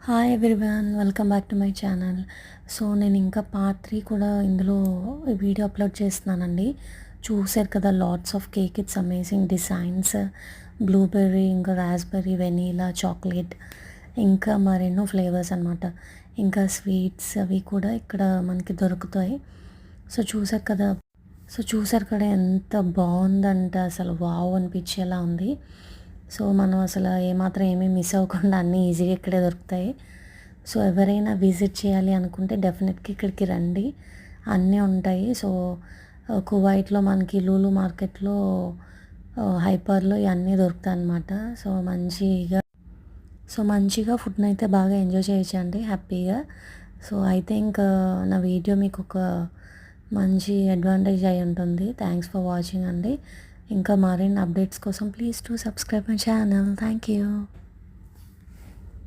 Hi everyone, welcome back to my channel. So నేను ఇంకా part 3 కూడా ఇందులో వీడియో అప్లోడ్ చేస్తున్నానండి. చూసారు కదా, lots of cake, it's amazing designs, blueberry, ఇంకా రాస్బెర్రీ, వెనీలా, చాక్లెట్, ఇంకా మరెన్నో ఫ్లేవర్స్ అనమాట. ఇంకా స్వీట్స్ అవి కూడా ఇక్కడ మనకి దొరుకుతాయి. సో చూసారు కదా ఎంత బాగుందంటే అసలు వావ్ అనిపించేలా ఉంది. సో మనం అసలు ఏమాత్రం ఏమీ మిస్ అవ్వకుండా అన్నీ ఈజీగా ఇక్కడే దొరుకుతాయి. సో ఎవరైనా విజిట్ చేయాలి అనుకుంటే డెఫినెట్గా ఇక్కడికి రండి, అన్నీ ఉంటాయి. సో కువైట్లో మనకి లూలు మార్కెట్లో, హైపర్లో ఇవన్నీ దొరుకుతాయి అన్నమాట. సో మంచిగా ఫుడ్ని అయితే బాగా ఎంజాయ్ చేయొచ్చండి, హ్యాపీగా. సో అయితే ఇంకా నా వీడియో మీకు ఒక మంచి అడ్వాంటేజ్ అయి ఉంటుంది. థ్యాంక్స్ ఫర్ వాచింగ్ అండి. ఇంకా మరిన్ని అప్డేట్స్ కోసం please to subscribe my channel. Thank you.